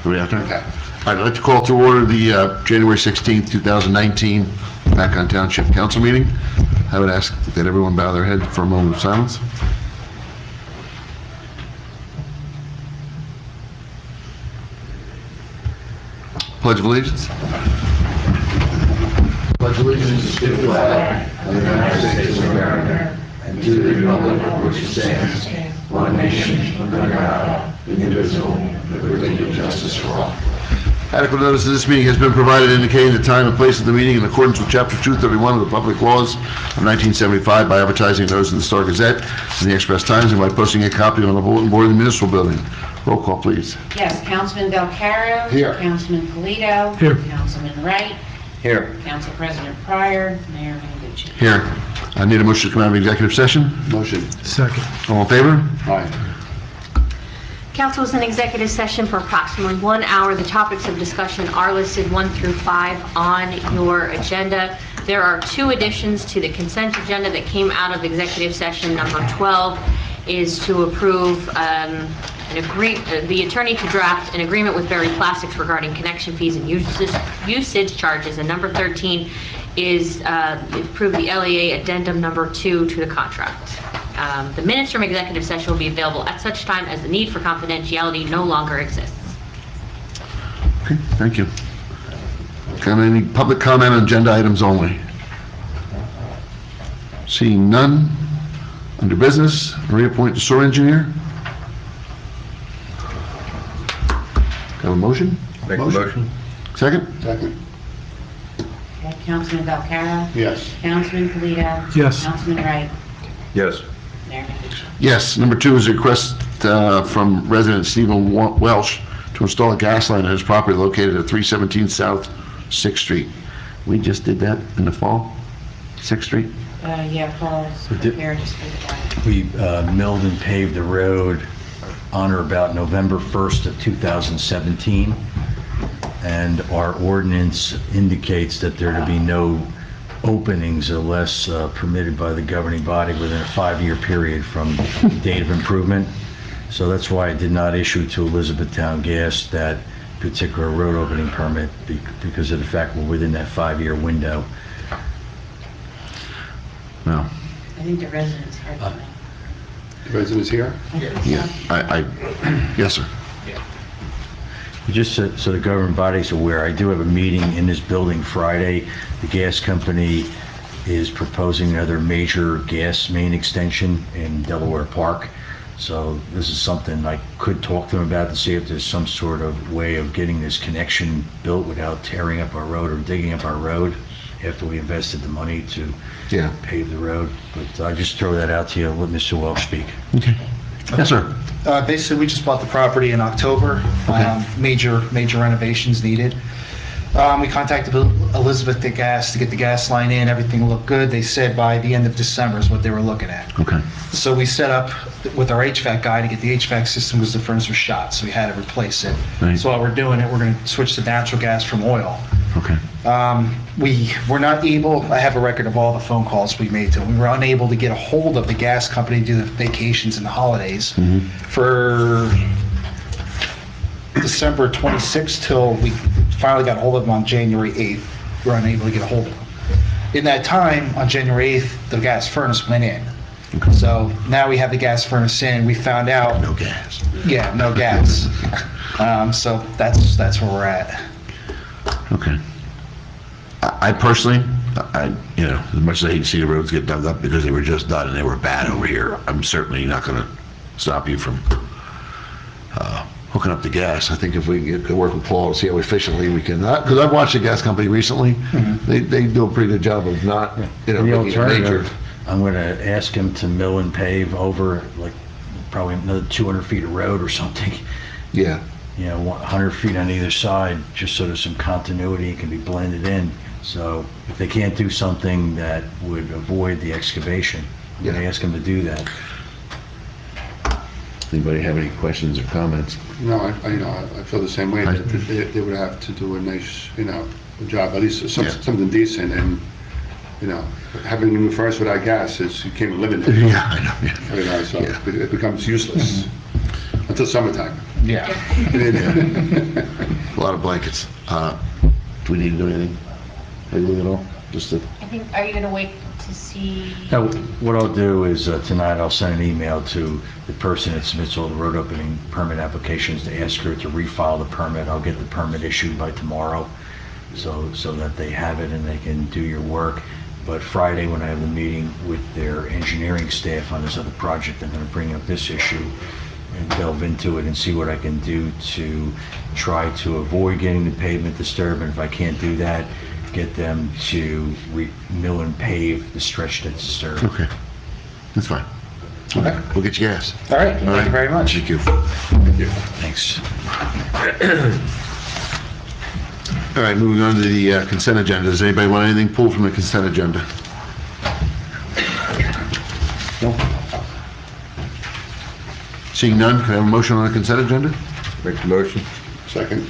Do we have to? Okay. All right, I'd like to call to order the January 16th, 2019 Lopatcong Township Council meeting. I would ask that everyone bow their head for a moment of silence. Pledge of Allegiance. Pledge allegiance to the flag of the United States of America and to the republic for which it stands, one nation, under God, indivisible, with liberty and justice for all. Adequate notice of this meeting has been provided indicating the time and place of the meeting in accordance with Chapter 231 of the Public Laws of 1975 by advertising those in the Star Gazette and the Express Times and by posting a copy on the bulletin board in the municipal building. Roll call, please. Yes, Councilman Belcaro. Here. Councilman Polito. Here. Councilman Wright. Here. Council President Pryor. Mayor Vangucci. Here. I need a motion to come out of executive session. Motion. Second. All in favor? Aye. Council is in executive session for approximately 1 hour. The topics of discussion are listed 1 through 5 on your agenda. There are 2 additions to the consent agenda that came out of executive session. Number 12 is to approve the attorney to draft an agreement with Berry Plastics regarding connection fees and usage charges. And number 13 is approve the LEA addendum number 2 to the contract. The minutes from executive session will be available at such time as the need for confidentiality no longer exists. Okay, thank you. Any public comment on agenda items only? Seeing none. Under business, reappoint the sewer engineer. Have a motion? Make the motion. Second? Second. Okay, Councilman Belcaro. Yes. Councilman Polito. Yes. Councilman Wright. Yes. Mayor Vangucci. Yes. Number 2 is a request from resident Stephen Welsh to install a gas line on his property located at 317 South 6th Street. We just did that in the fall, 6th Street. Yeah, Paul's prepared to speak about it. We milled and paved the road on or about November 1st of 2017, and our ordinance indicates that there to be no openings unless permitted by the governing body within a 5-year period from the date of improvement. So that's why I did not issue to Elizabethtown Gas that particular road opening permit, because of the fact we're within that 5-year window. No. I think the residents heard tonight. The residents here? Yeah. Yes, sir. Just so the governing body's aware, I do have a meeting in this building Friday. The gas company is proposing another major gas main extension in Delaware Park. So this is something I could talk to them about to see if there's some sort of way of getting this connection built without tearing up our road or digging up our road after we invested the money to pave the road. But I just throw that out to you and let Mr. Welch speak. Okay. Yes, sir. Basically, we just bought the property in October. Okay. Major renovations needed. We contacted Elizabeth Gas to get the gas line in. Everything looked good. They said by the end of December is what they were looking at. Okay. So we set up with our HVAC guy to get the HVAC system because the furnace was shot, so we had to replace it. Right. So while we're doing it, we're going to switch to natural gas from oil. Okay. We were not able, I have a record of all the phone calls we made to them. We were unable to get a hold of the gas company to do the vacations and the holidays for December 26th till we finally got a hold of them on January 8th. We were unable to get a hold of them. In that time, on January 8th, the gas furnace went in. Okay. So now we have the gas furnace in. We found out. No gas. Yeah, no gas. So that's where we're at. Okay. I personally, as much as I hate to see the roads get dug up because they were just done and they were bad over here, I'm certainly not going to stop you from hooking up the gas. I think if we could work with Paul to see how efficiently we can, because I've watched the gas company recently, they do a pretty good job of not, The making it major. alternative, I'm going to ask him to mill and pave over like probably another 200 feet of road or something. Yeah. 100 feet on either side, just so there's some continuity, can be blended in. So if they can't do something that would avoid the excavation, I'm going to ask them to do that. Anybody have any questions or comments? No, I feel the same way. They would have to do a nice, job, at least something decent, and having a new furnace without gas is you can't live in it. Yeah, I know. Yeah. So it becomes useless. until summertime. Yeah. A lot of blankets. Do we need to do anything? Anything at all? Just to, I think, are you going to wait to see? Now, what I'll do is tonight I'll send an email to the person that submits all the road opening permit applications to ask her to refile the permit. I'll get the permit issued by tomorrow so that they have it and they can do your work. But Friday, when I have the meeting with their engineering staff on this other project, I'm going to bring up this issue and delve into it and see what I can do to try to avoid getting the pavement disturbed. And if I can't do that, get them to mill and pave the stretch that's disturbed. okay. That's fine. Okay. We'll get you gas. All right, thank you very much. Thank you. Thanks. All right, moving on to the consent agenda. Does anybody want anything pulled from the consent agenda? No? Seeing none, can I have a motion on the consent agenda? Make the motion. Second.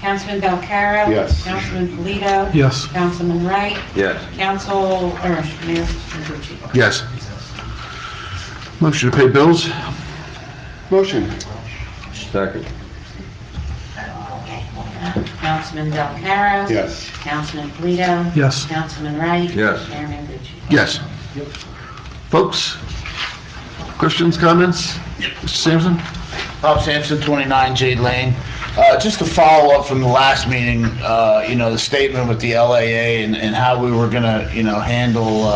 Councilman Belcarra? Yes. Councilman Polito? Yes. Councilman Wright? Yes. Mayor Nucci? Yes. Motion to pay bills? Motion. Second. Councilman Belcarra? Yes. Councilman Polito? Yes. Councilman Wright? Yes. Mayor Nucci? Yes. Folks, questions, comments? Mr. Sampson? Bob Sampson, 29 Jade Lane. Just to follow up from the last meeting, the statement with the LAA and how we were gonna, handle,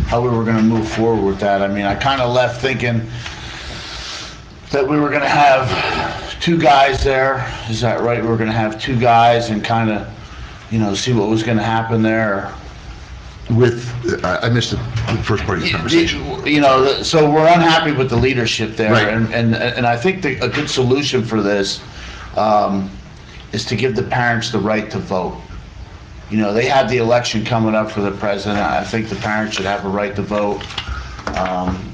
how we were gonna move forward with that. I mean, I kind of left thinking that we were gonna have two guys there. Is that right? We were gonna have two guys and kind of, see what was gonna happen there. With, I missed the first part of your conversation. So we're unhappy with the leadership there. Right. And I think a good solution for this is to give the parents the right to vote. They have the election coming up for the president. I think the parents should have a right to vote.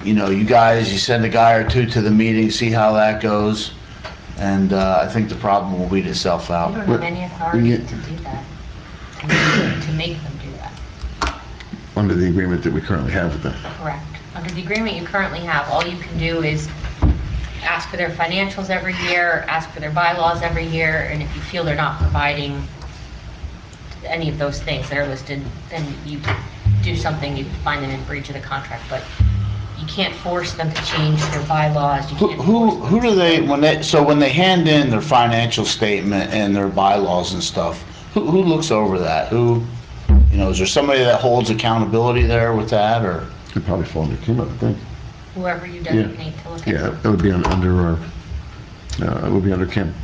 You guys, you send a guy or two to the meeting, see how that goes, and I think the problem will weed itself out. You don't have any authority to do that, to make them do that. Under the agreement that we currently have with them. Correct. Under the agreement you currently have, all you can do is ask for their financials every year, ask for their bylaws every year, and if you feel they're not providing any of those things that are listed, then you do something, you find them in breach of the contract, but you can't force them to change their bylaws. You can't force them Who do they, when they hand in their financial statement and their bylaws and stuff, who looks over that? Is there somebody that holds accountability there with that, or? Could probably fall under Kim, I would think. Whoever you designate to look at. Yeah, that would be under Kim.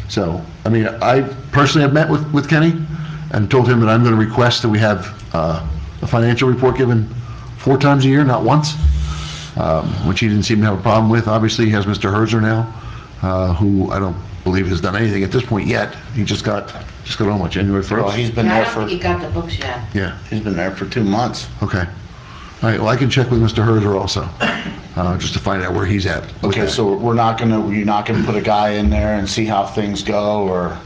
So, I mean, I personally have met with Kenny and told him that I'm going to request that we have a financial report given 4 times a year, not once, which he didn't seem to have a problem with. Obviously, he has Mr. Herzer now, who I don't believe has done anything at this point yet. He just got home on January 1st. Well, he's been I there don't think you got the books yet. Yeah, he's been there for 2 months. okay. All right, well, I can check with Mr. Herzer also, just to find out where he's at. with Okay, that. so you're not gonna put a guy in there and see how things go, or?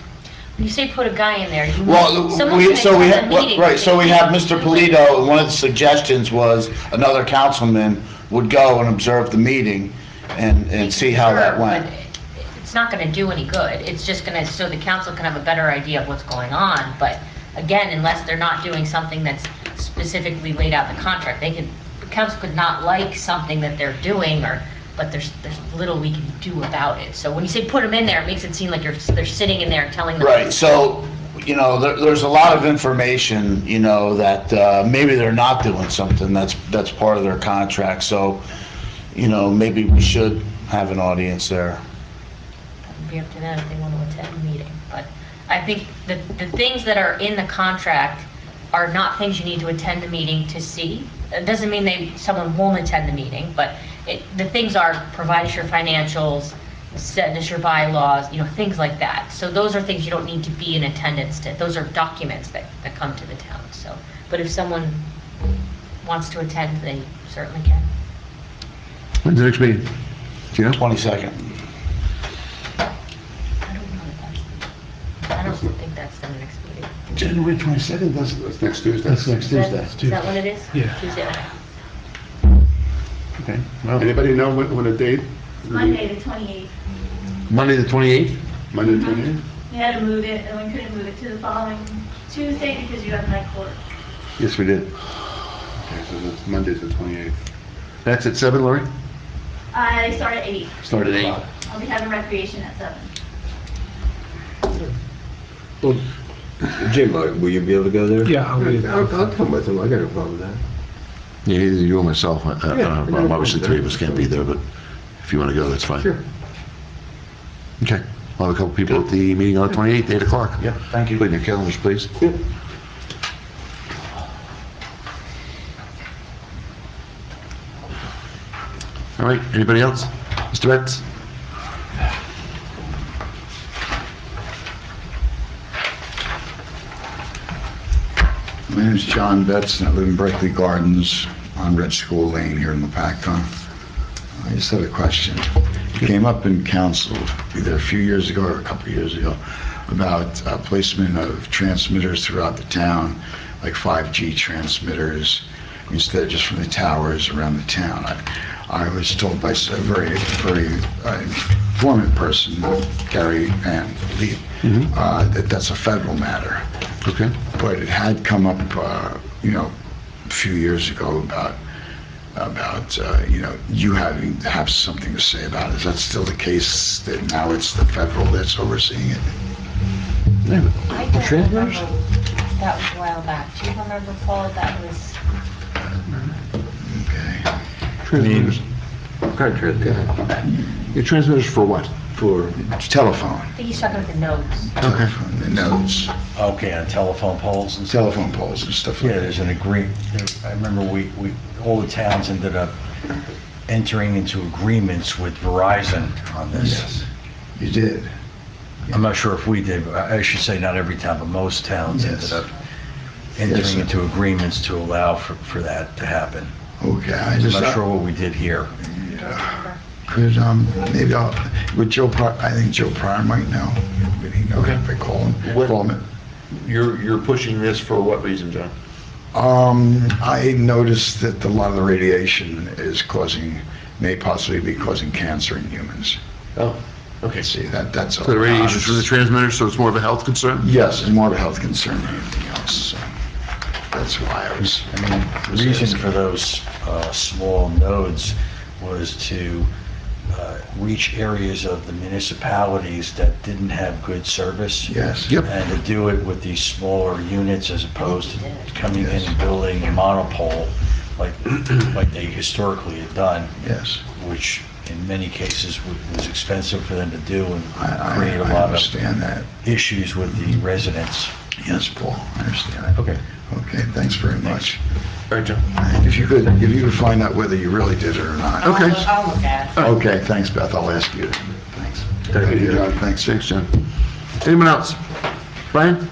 When you say put a guy in there, you Well, someone's we gonna have, attend the meeting. right, so we have Mr. Polito, and one of the suggestions was another councilman would go and observe the meeting and see how that Sure, went. but it's not gonna do any good. It's just gonna, so the council can have a better idea of what's going on, but again, unless they're not doing something that's specifically laid out in the contract, the council could not like something that they're doing, but there's little we can do about it. So when you say put them in there, it makes it seem like they're sitting in there telling them. Right, so, there's a lot of information, that maybe they're not doing something that's part of their contract, so, maybe we should have an audience there. It'd be up to them if they want to attend the meeting. But I think the things that are in the contract are not things you need to attend the meeting to see. It doesn't mean someone won't attend the meeting, but the things are provide us your financials, send us your bylaws, things like that. So those are things you don't need to be in attendance to. Those are documents that come to the town. So, but if someone wants to attend, they certainly can. When's the next meeting? Do you know? 22nd. I don't think that's the next meeting. January 22nd, that's next Tuesday. That's next Tuesday. Is that what it is? Yeah. Tuesday, okay. 22nd. Okay, well, Anybody know when a date? Monday, the 28th. Monday, the 28th? Monday the 28th? We had to move it, and we couldn't move it to the following Tuesday because you have night court. Yes, we did. Okay, so it's Monday's the 28th. That's at 7, Lori? I start at 8. Start at 8. I'll be having recreation at 7. Well, Jim, will you be able to go there? Yeah, I'll come with him, I got no problem with that. Yeah, either you or myself. I got no Obviously, problem. 3 of us can't be there, but if you want to go, that's fine. Sure. Okay. I'll have a couple people at the meeting on the 28th, 8 o'clock. Yeah, thank you. Put in your calendars, please. All right, anybody else? Mr. Betts? My name is John Betts, and I live in Berkeley Gardens on Red School Lane here in Lopatcong. I just had a question. It came up in council either a few years ago or a couple of years ago about placement of transmitters throughout the town, like 5G transmitters, instead of just from the towers around the town. I was told by a very informative person, Gary and Lee, that that's a federal matter. Okay. But it had come up, a few years ago about you having to have something to say about it. Is that still the case, that now it's the federal that's overseeing it? I don't Transmitters? remember. That was a while back. Do you remember, Paul? That was, Okay. Transmitters. What kind of transmitters? Your transmitters for what? For, It's telephone. I think he's talking about the nodes. Telephone, the nodes, Okay, on telephone poles and stuff. telephone poles and stuff Yeah, like that. there's an agreement. I remember all the towns ended up entering into agreements with Verizon on this. Yes, you did. I'm not sure if we did, but I should say not every town, but most towns Yes. ended up Yes, entering sir. into agreements to allow for that to happen. Okay, I I'm just, not sure what we did here. could, maybe with Joe Pryor, I think Joe Pryor might know. Would he know Okay. if I call him? What- Call him. you're pushing this for what reason, John? I noticed that a lot of the radiation may possibly be causing cancer in humans. Oh, okay. See, that's all. So the radiation's from the transmitters, so it's more of a health concern? Yes, it's more of a health concern than anything else, so that's why I was. I mean, the reason for those small nodes was to reach areas of the municipalities that didn't have good service. Yes. Yep. And to do it with these smaller units as opposed to coming in Yes. and building a monopole like they historically had done, Yes, which in many cases was expensive for them to do and I create a lot of understand that. issues with the residents. Yes, Paul, I understand that. Okay. Okay, thanks very much. All right, John. If you could find out whether you really did it or not. Okay. I'll look at it. Okay, thanks, Beth, I'll ask you. Thanks. Thank you, John, John. thanks. Thanks, John. Anyone else? Brian?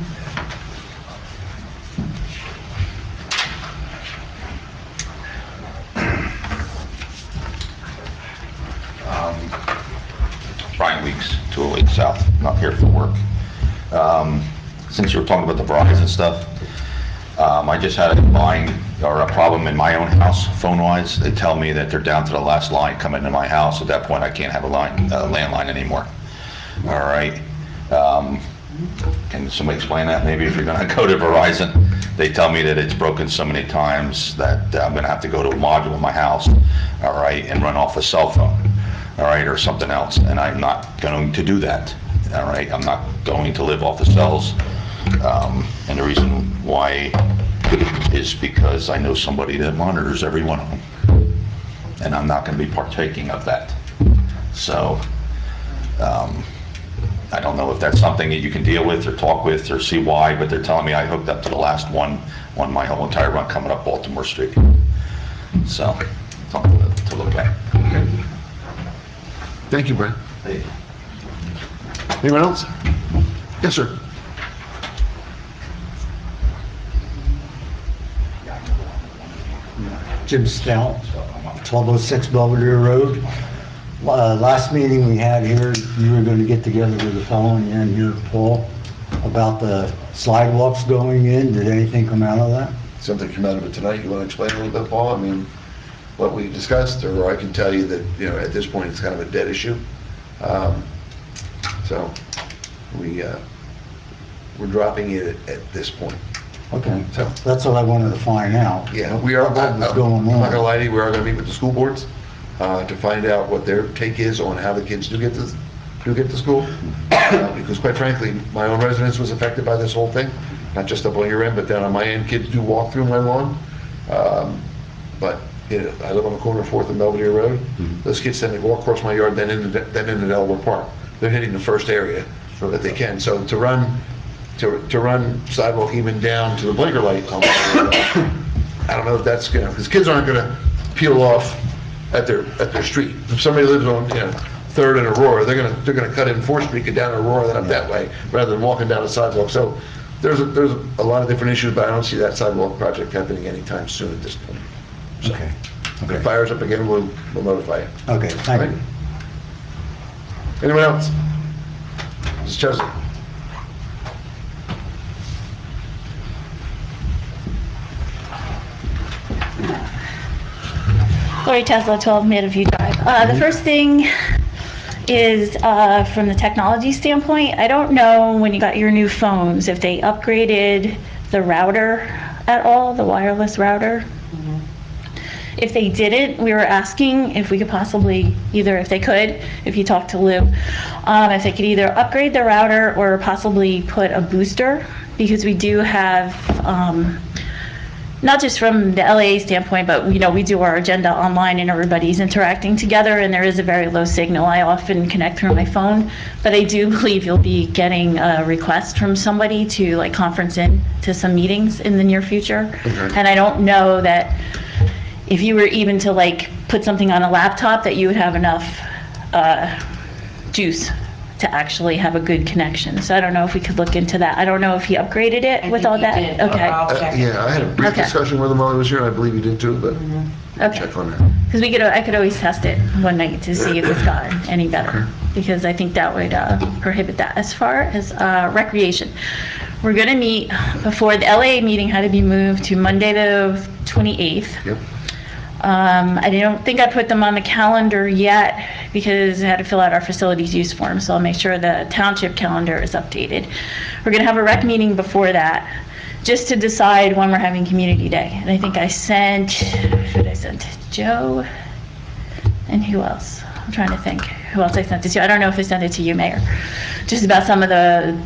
Brian Weeks, 208 South. I'm not here for work. Since you were talking about the Verizon stuff, I just had a problem in my own house, phone-wise. They tell me that they're down to the last line coming into my house. At that point, I can't have a landline anymore. All right. Can somebody explain that? Maybe if you're gonna go to Verizon, they tell me that it's broken so many times that I'm gonna have to go to a module in my house, all right, and run off a cell phone, all right, or something else. And I'm not going to do that, all right? I'm not going to live off the cells. And the reason why is because I know somebody that monitors every one of them. And I'm not gonna be partaking of that. So, I don't know if that's something that you can deal with or talk with or see why, but they're telling me I hooked up to the last one on my whole entire run coming up Baltimore Street. So, something to look at. Thank you, Brian. Anyone else? Yes, sir. Jim Stout, 1206 Belvedere Road. Last meeting we had here, you were going to get together with the fellow in the end here, Paul, about the sidewalks going in. Did anything come out of that? Something came out of it tonight, you want to explain a little bit, Paul? I mean, what we discussed, or I can tell you that, you know, at this point, it's kind of a dead issue. So we're dropping it at this point. Okay, So, that's what I wanted to find out. yeah, we are, What was I'm going not on? gonna lie to you, we are gonna meet with the school boards to find out what their take is on how the kids do get to school. Because quite frankly, my own residence was affected by this whole thing, not just up on your end, but down on my end, kids do walk through my lawn. But, you know, I live on the corner of 4th and Belvedere Road. Those kids tend to walk across my yard, then into Delaware Park. They're hitting the first area that they can. So to run sidewalk even down to the blinker light, I don't know if that's gonna, because kids aren't gonna peel off at their street. If somebody lives on, you know, 3rd and Aurora, they're gonna cut in 4th Street, get down Aurora, then up that way, rather than walking down a sidewalk. So there's a lot of different issues, but I don't see that sidewalk project happening anytime soon at this point. So, Okay. if it fires up again, we'll notify you. Okay, thank you. Anyone else? Mrs. Chesley? Lori Tesla, 12 Meadowview Drive. The first thing is from the technology standpoint, I don't know when you got your new phones, if they upgraded the router at all, the wireless router. If they didn't, we were asking if we could possibly, either if they could, if you talk to Lou, if they could either upgrade the router or possibly put a booster, because we do have, not just from the LAA standpoint, but you know, we do our agenda online and everybody's interacting together, and there is a very low signal. I often connect through my phone, but I do believe you'll be getting a request from somebody to like conference in to some meetings in the near future. And I don't know that if you were even to like put something on a laptop that you would have enough juice to actually have a good connection. So I don't know if we could look into that. I don't know if he upgraded it with all that. Okay. Yeah, I had a brief Okay. discussion with him while he was here, and I believe he did too, but Okay. check on that. Because I could always test it one night to see if it's gotten any better, because I think that would prohibit that. As far as recreation, we're gonna meet before the LA meeting had to be moved to Monday the 28th. Yep. I don't think I put them on the calendar yet because I had to fill out our facilities use form, so I'll make sure the township calendar is updated. We're gonna have a rec meeting before that, just to decide when we're having community day. And I think I sent, who did I send? Joe, and who else? I'm trying to think who else I sent it to. I don't know if I sent it to you, Mayor. Just about some of the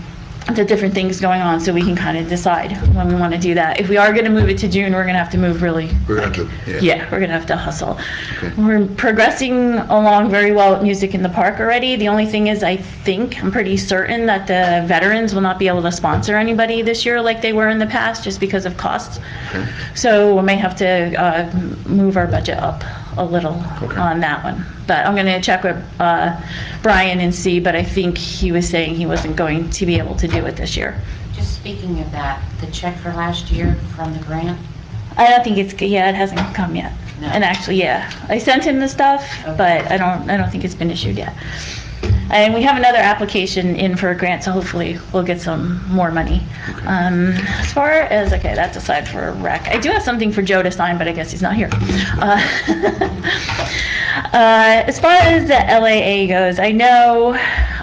different things going on, so we can kind of decide when we want to do that. If we are going to move it to June, we're going to have to move really. We're gonna have to, Yeah, we're going to have to hustle. Okay. We're progressing along very well with music in the park already. The only thing is, I'm pretty certain that the veterans will not be able to sponsor anybody this year like they were in the past, just because of costs. Okay. So we may have to move our budget up a little on that one. But I'm going to check with Brian and see, but I think he was saying he wasn't going to be able to do it this year. Just speaking of that, the check for last year from the grant? I don't think it hasn't come yet. No. And actually, yeah, I sent him the stuff, but I don't think it's been issued yet. And we have another application in for a grant, so hopefully we'll get some more money. As far as, okay, that's aside for rec. I do have something for Joe to sign, but I guess he's not here. As far as the LAA goes, I know,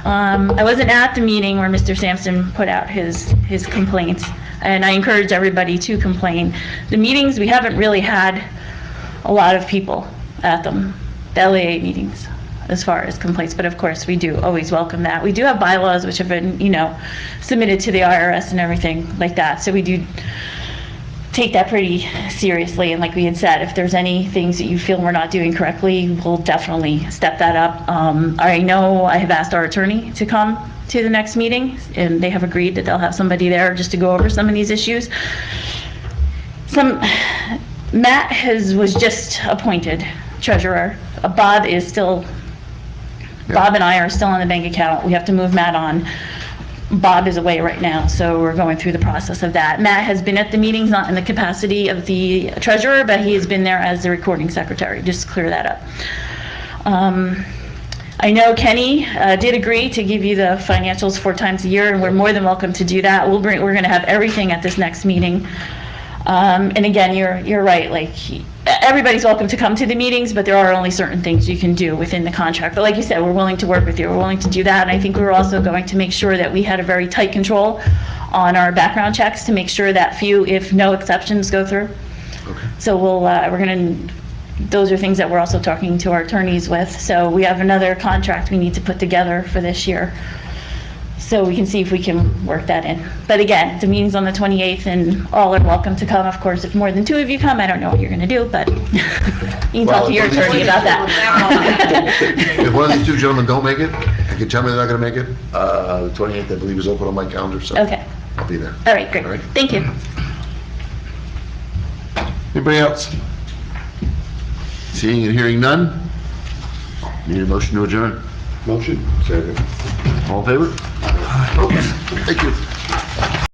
I wasn't at the meeting where Mr. Sampson put out his complaints, and I encourage everybody to complain. The meetings, we haven't really had a lot of people at them, the LAA meetings, as far as complaints, but of course, we do always welcome that. We do have bylaws which have been, submitted to the IRS and everything like that, so we do take that pretty seriously, and like we had said, if there's any things that you feel we're not doing correctly, we'll definitely step that up. I know I have asked our attorney to come to the next meeting, and they have agreed that they'll have somebody there just to go over some of these issues. Matt was just appointed treasurer. Bob and I are still on the bank account. We have to move Matt on. Bob is away right now, so we're going through the process of that. Matt has been at the meetings, not in the capacity of the treasurer, but he has been there as the recording secretary, just to clear that up. I know Kenny did agree to give you the financials 4 times a year, and we're more than welcome to do that. We're going to have everything at this next meeting. And again, you're right, like, everybody's welcome to come to the meetings, but there are only certain things you can do within the contract. But like you said, we're willing to work with you, we're willing to do that, and I think we were also going to make sure that we had a very tight control on our background checks to make sure that few, if no exceptions, go through. So we're gonna, those are things that we're also talking to our attorneys with. So we have another contract we need to put together for this year, so we can see if we can work that in. But again, the meeting's on the 28th, and all are welcome to come. Of course, if more than 2 of you come, I don't know what you're gonna do, but you can talk to your attorney about that. If one of these two gentlemen don't make it, and can tell me they're not gonna make it, the 28th, I believe, is open on my calendar, so Okay, I'll be there. all right, great, All right. thank you. Anybody else? Seeing and hearing none? Need a motion to adjourn? Motion. Second. All in favor? Okay, thank you.